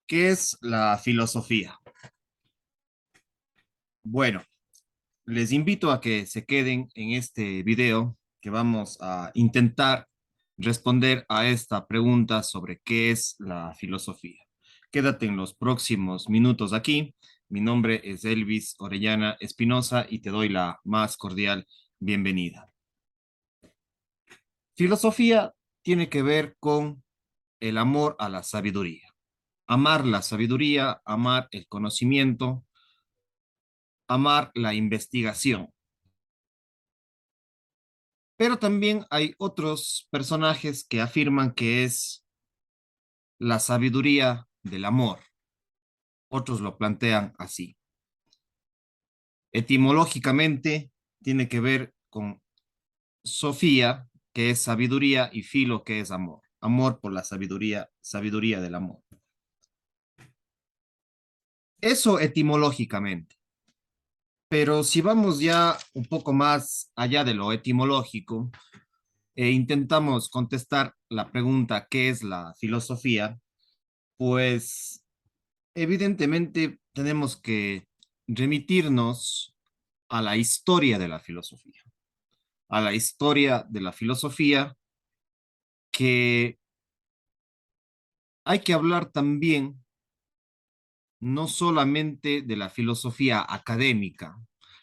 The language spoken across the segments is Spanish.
¿Qué es la filosofía? Bueno, les invito a que se queden en este video que vamos a intentar responder a esta pregunta sobre qué es la filosofía. Quédate en los próximos minutos aquí. Mi nombre es Elvis Orellana Espinosa y te doy la más cordial bienvenida. Filosofía tiene que ver con el amor a la sabiduría. Amar la sabiduría, amar el conocimiento, amar la investigación. Pero también hay otros personajes que afirman que es la sabiduría del amor. Otros lo plantean así. Etimológicamente tiene que ver con Sofía, que es sabiduría, y filo, que es amor. Amor por la sabiduría, sabiduría del amor. Eso etimológicamente. Pero si vamos ya un poco más allá de lo etimológico, intentamos contestar la pregunta, ¿qué es la filosofía? Pues evidentemente tenemos que remitirnos a la historia de la filosofía, a la historia de la filosofía, que hay que hablar también no solamente de la filosofía académica,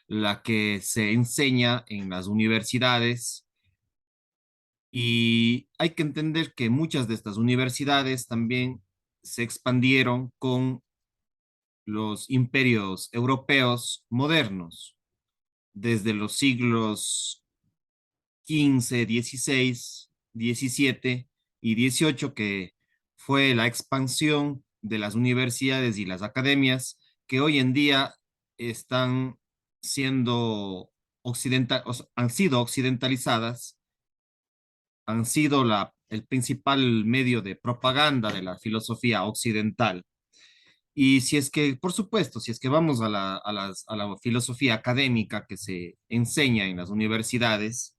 la que se enseña en las universidades, y hay que entender que muchas de estas universidades también se expandieron con los imperios europeos modernos, desde los siglos XV, XVI, XVII y XVIII, que fue la expansión de las universidades y las academias que hoy en día están siendo han sido occidentalizadas, han sido el principal medio de propaganda de la filosofía occidental. Y si es que, por supuesto, si es que vamos a la filosofía académica que se enseña en las universidades,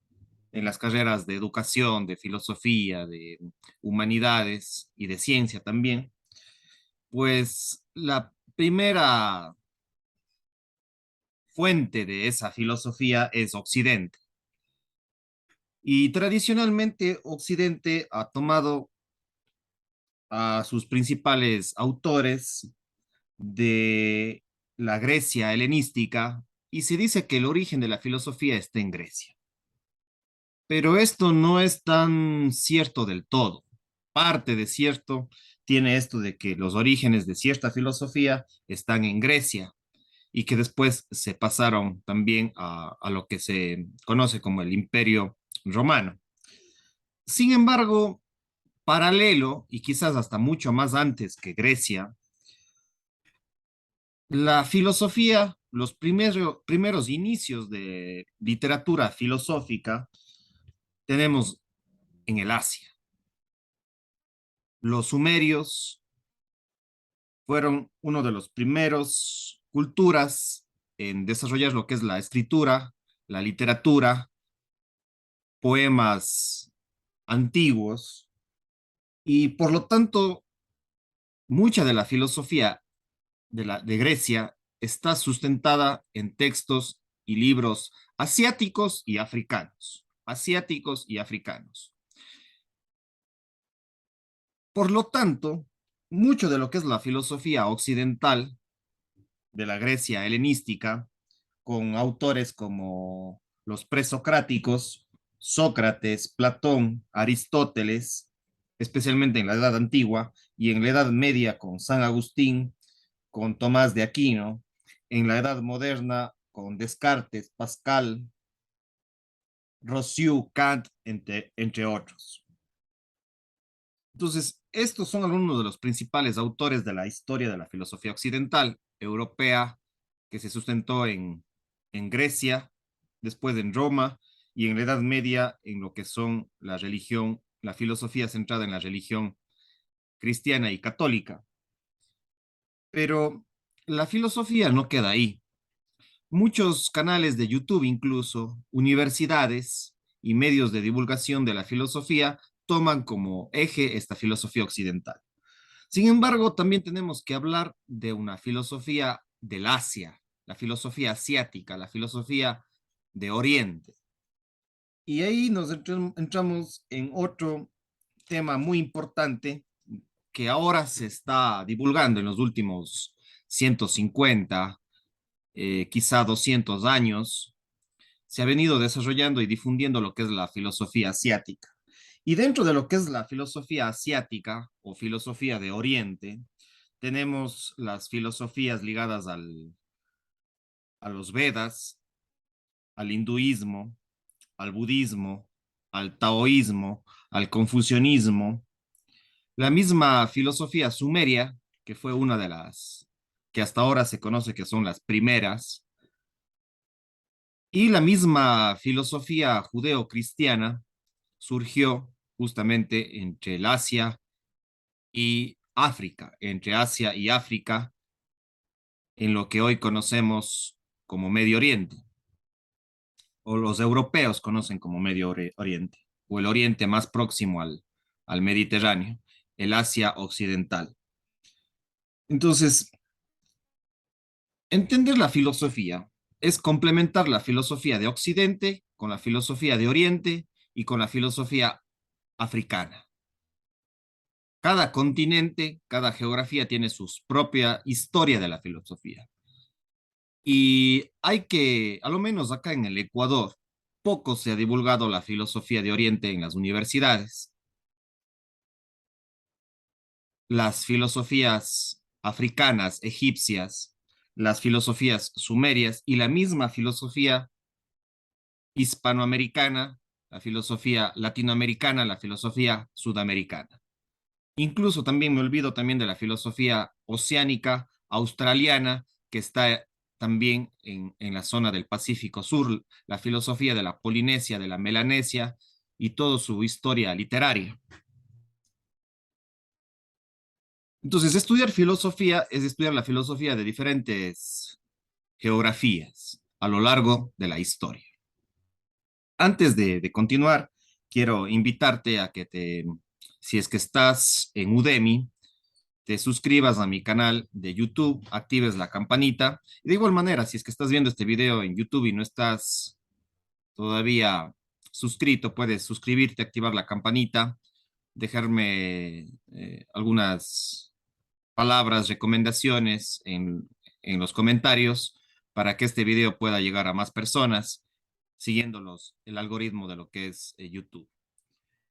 en las carreras de educación, de filosofía, de humanidades y de ciencia también, pues la primera fuente de esa filosofía es Occidente. Y tradicionalmente Occidente ha tomado a sus principales autores de la Grecia helenística y se dice que el origen de la filosofía está en Grecia. Pero esto no es tan cierto del todo. Parte de cierto tiene esto de que los orígenes de cierta filosofía están en Grecia y que después se pasaron también a lo que se conoce como el Imperio Romano. Sin embargo, paralelo y quizás hasta mucho más antes que Grecia, la filosofía, los primeros inicios de literatura filosófica tenemos en el Asia. Los sumerios fueron uno de los primeros culturas en desarrollar lo que es la escritura, la literatura, poemas antiguos, y por lo tanto mucha de la filosofía de Grecia está sustentada en textos y libros asiáticos y africanos. Asiáticos y africanos. Por lo tanto, mucho de lo que es la filosofía occidental de la Grecia helenística, con autores como los presocráticos, Sócrates, Platón, Aristóteles, especialmente en la Edad Antigua, y en la Edad Media con San Agustín, con Tomás de Aquino, en la Edad Moderna con Descartes, Pascal, Rousseau, Kant, entre otros. Entonces, estos son algunos de los principales autores de la historia de la filosofía occidental, europea, que se sustentó en Grecia, después en Roma y en la Edad Media en lo que son la religión, la filosofía centrada en la religión cristiana y católica. Pero la filosofía no queda ahí. Muchos canales de YouTube, incluso universidades y medios de divulgación de la filosofía, toman como eje esta filosofía occidental. Sin embargo, también tenemos que hablar de una filosofía del Asia, la filosofía asiática, la filosofía de Oriente. Y ahí nos entramos en otro tema muy importante que ahora se está divulgando en los últimos 150, quizá 200 años. Se ha venido desarrollando y difundiendo lo que es la filosofía asiática. Y dentro de lo que es la filosofía asiática o filosofía de Oriente, tenemos las filosofías ligadas a los Vedas, al hinduismo, al budismo, al taoísmo, al confucianismo, la misma filosofía sumeria, que fue una de las que hasta ahora se conoce que son las primeras, y la misma filosofía judeo-cristiana surgió justamente entre el Asia y África, entre Asia y África, en lo que hoy conocemos como Medio Oriente, o los europeos conocen como Oriente, o el Oriente más próximo al Mediterráneo, el Asia Occidental. Entonces, entender la filosofía es complementar la filosofía de Occidente con la filosofía de Oriente y con la filosofía africana. Cada continente, cada geografía tiene su propia historia de la filosofía. Y hay que, a lo menos acá en el Ecuador, poco se ha divulgado la filosofía de Oriente en las universidades. Las filosofías africanas, egipcias, las filosofías sumerias y la misma filosofía hispanoamericana, la filosofía latinoamericana, la filosofía sudamericana. Incluso también me olvido también de la filosofía oceánica australiana, que está también en la zona del Pacífico Sur, la filosofía de la Polinesia, de la Melanesia y toda su historia literaria. Entonces, estudiar filosofía es estudiar la filosofía de diferentes geografías a lo largo de la historia. Antes de continuar, quiero invitarte a que si es que estás en Udemy, te suscribas a mi canal de YouTube, actives la campanita. Y de igual manera, si es que estás viendo este video en YouTube y no estás todavía suscrito, puedes suscribirte, activar la campanita, dejarme algunas palabras, recomendaciones en los comentarios para que este video pueda llegar a más personas siguiéndolos el algoritmo de lo que es YouTube.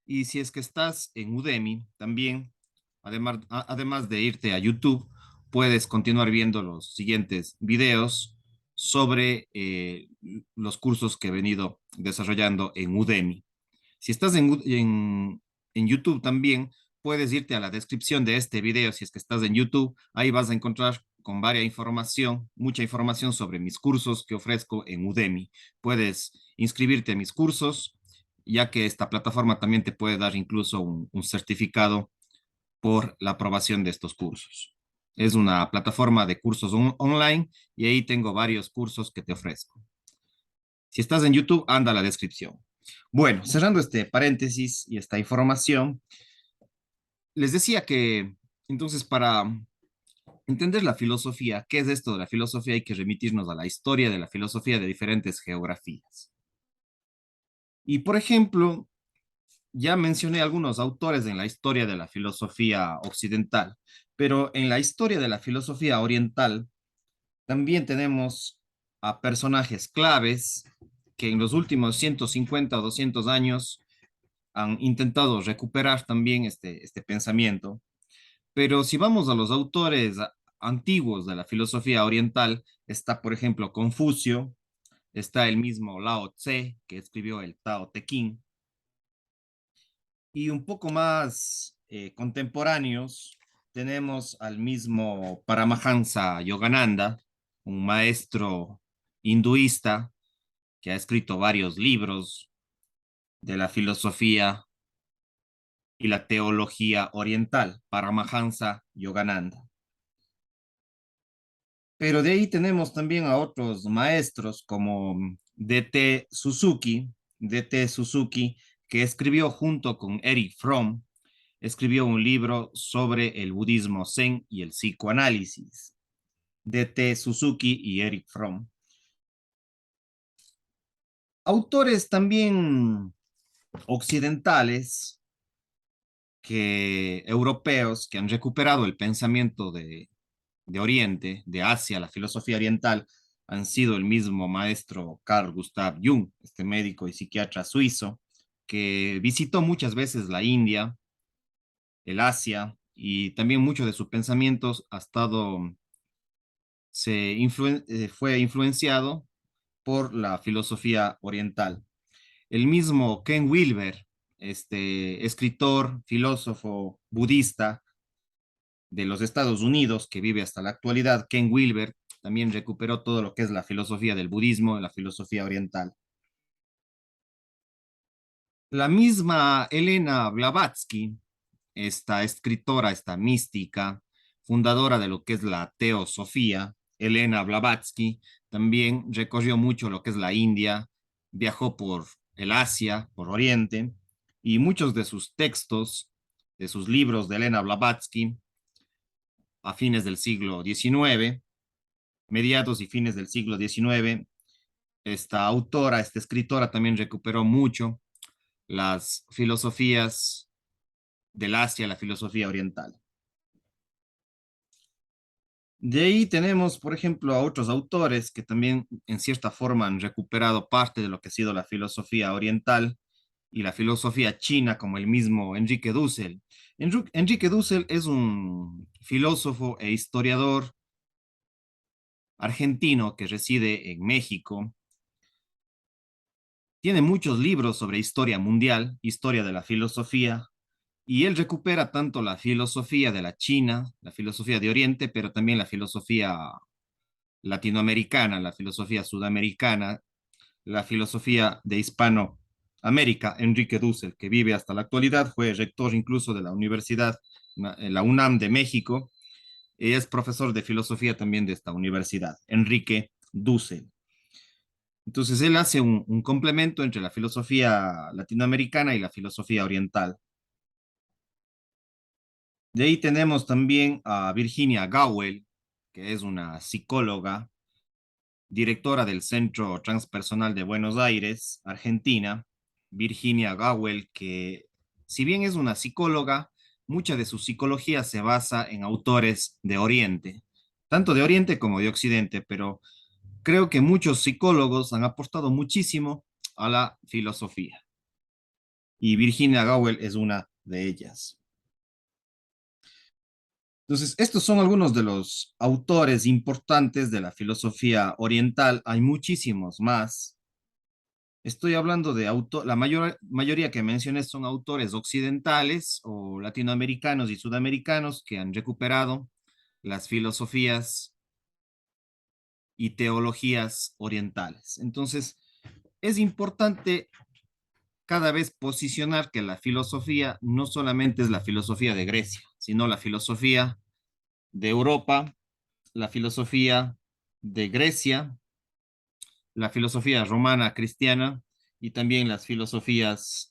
Y si es que estás en Udemy, también, además de irte a YouTube, puedes continuar viendo los siguientes videos sobre los cursos que he venido desarrollando en Udemy. Si estás en YouTube también, puedes irte a la descripción de este video si es que estás en YouTube. Ahí vas a encontrar con varias información, mucha información sobre mis cursos que ofrezco en Udemy. Puedes inscribirte a mis cursos, ya que esta plataforma también te puede dar incluso un certificado por la aprobación de estos cursos. Es una plataforma de cursos online y ahí tengo varios cursos que te ofrezco. Si estás en YouTube, anda a la descripción. Bueno, cerrando este paréntesis y esta información, les decía que entonces para entender la filosofía, ¿qué es esto de la filosofía? Hay que remitirnos a la historia de la filosofía de diferentes geografías. Y por ejemplo, ya mencioné algunos autores en la historia de la filosofía occidental, pero en la historia de la filosofía oriental también tenemos a personajes claves que en los últimos 150 o 200 años han intentado recuperar también este pensamiento. Pero si vamos a los autores antiguos de la filosofía oriental, está, por ejemplo, Confucio, está el mismo Lao Tse, que escribió el Tao Te Ching, y un poco más contemporáneos, tenemos al mismo Paramahansa Yogananda, un maestro hinduista que ha escrito varios libros de la filosofía y la teología oriental, Paramahansa Yogananda. Pero de ahí tenemos también a otros maestros como D.T. Suzuki, D.T. Suzuki, que escribió junto con Eric Fromm escribió un libro sobre el budismo zen y el psicoanálisis, D.T. Suzuki y Eric Fromm. Autores también occidentales europeos que han recuperado el pensamiento de Oriente, de Asia, la filosofía oriental, han sido el mismo maestro Carl Gustav Jung, este médico y psiquiatra suizo, que visitó muchas veces la India, el Asia, y también muchos de sus pensamientos ha estado, fue influenciado por la filosofía oriental. El mismo Ken Wilber, este escritor, filósofo budista de los Estados Unidos, que vive hasta la actualidad, Ken Wilber, también recuperó todo lo que es la filosofía del budismo, la filosofía oriental. La misma Elena Blavatsky, esta escritora, esta mística, fundadora de lo que es la teosofía, Elena Blavatsky, también recorrió mucho lo que es la India, viajó por el Asia, por Oriente, y muchos de sus textos, de sus libros de Elena Blavatsky, a fines del siglo XIX, mediados y fines del siglo XIX, esta autora, esta escritora también recuperó mucho las filosofías del Asia, la filosofía oriental. De ahí tenemos, por ejemplo, a otros autores que también en cierta forma han recuperado parte de lo que ha sido la filosofía oriental y la filosofía china, como el mismo Enrique Dussel. Enrique Dussel es un filósofo e historiador argentino que reside en México. Tiene muchos libros sobre historia mundial, historia de la filosofía, y él recupera tanto la filosofía de la China, la filosofía de Oriente, pero también la filosofía latinoamericana, la filosofía sudamericana, la filosofía de Hispanoamérica. Enrique Dussel, que vive hasta la actualidad, fue rector incluso de la Universidad, la UNAM de México, y es profesor de filosofía también de esta universidad, Enrique Dussel. Entonces él hace un complemento entre la filosofía latinoamericana y la filosofía oriental. De ahí tenemos también a Virginia Gowell, que es una psicóloga, directora del Centro Transpersonal de Buenos Aires, Argentina. Virginia Gowell, que si bien es una psicóloga, mucha de su psicología se basa en autores de Oriente, tanto de Oriente como de Occidente, pero creo que muchos psicólogos han aportado muchísimo a la filosofía y Virginia Gowell es una de ellas. Entonces, estos son algunos de los autores importantes de la filosofía oriental. Hay muchísimos más. Estoy hablando de la mayoría que mencioné son autores occidentales o latinoamericanos y sudamericanos que han recuperado las filosofías y teologías orientales. Entonces, es importante cada vez posicionar que la filosofía no solamente es la filosofía de Grecia, sino la filosofía de Europa, la filosofía de Grecia, la filosofía romana cristiana y también las filosofías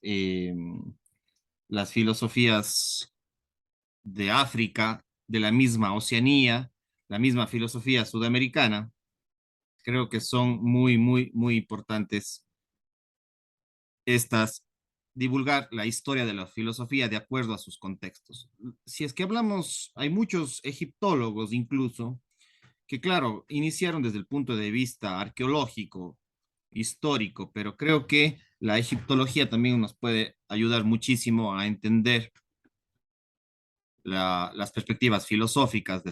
de África, de la misma Oceanía, la misma filosofía sudamericana. Creo que son muy, muy, muy importantes estas, divulgar la historia de la filosofía de acuerdo a sus contextos. Si es que hablamos, hay muchos egiptólogos incluso que claro, iniciaron desde el punto de vista arqueológico, histórico, pero creo que la egiptología también nos puede ayudar muchísimo a entender las perspectivas filosóficas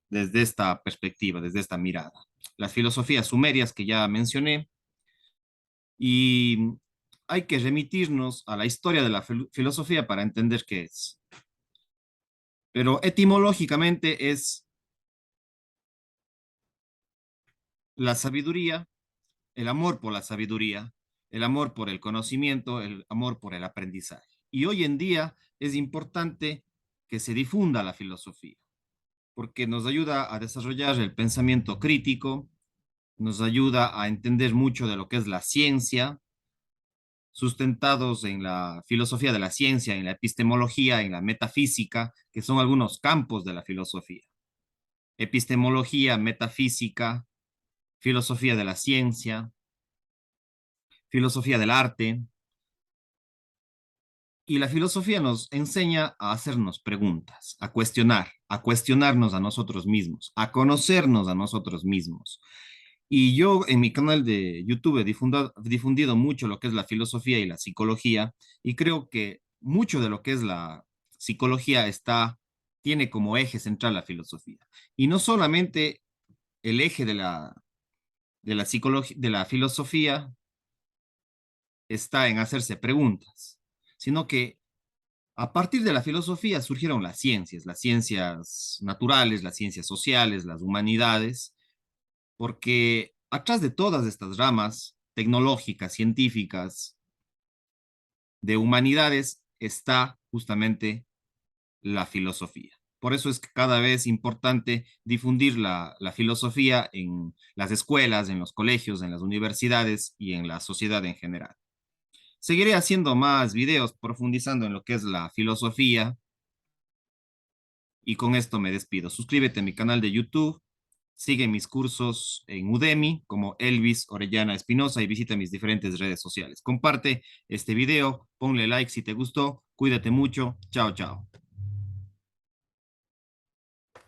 desde esta perspectiva, desde esta mirada. Las filosofías sumerias que ya mencioné y hay que remitirnos a la historia de la filosofía para entender qué es. Pero etimológicamente es la sabiduría, el amor por la sabiduría, el amor por el conocimiento, el amor por el aprendizaje. Y hoy en día es importante que se difunda la filosofía, porque nos ayuda a desarrollar el pensamiento crítico, nos ayuda a entender mucho de lo que es la ciencia, sustentados en la filosofía de la ciencia, en la epistemología, en la metafísica, que son algunos campos de la filosofía. Epistemología, metafísica, filosofía de la ciencia, filosofía del arte. Y la filosofía nos enseña a hacernos preguntas, a cuestionar, a cuestionarnos a nosotros mismos, a conocernos a nosotros mismos. Y yo en mi canal de YouTube he difundido mucho lo que es la filosofía y la psicología, y creo que mucho de lo que es la psicología tiene como eje central la filosofía. Y no solamente el eje de la psicología, de la filosofía está en hacerse preguntas, sino que a partir de la filosofía surgieron las ciencias naturales, las ciencias sociales, las humanidades, porque atrás de todas estas ramas tecnológicas, científicas, de humanidades, está justamente la filosofía. Por eso es que cada vez es importante difundir la filosofía en las escuelas, en los colegios, en las universidades y en la sociedad en general. Seguiré haciendo más videos profundizando en lo que es la filosofía y con esto me despido. Suscríbete a mi canal de YouTube, sigue mis cursos en Udemy como Elvis Orellana Espinosa y visita mis diferentes redes sociales. Comparte este video, ponle like si te gustó, cuídate mucho, chao, chao.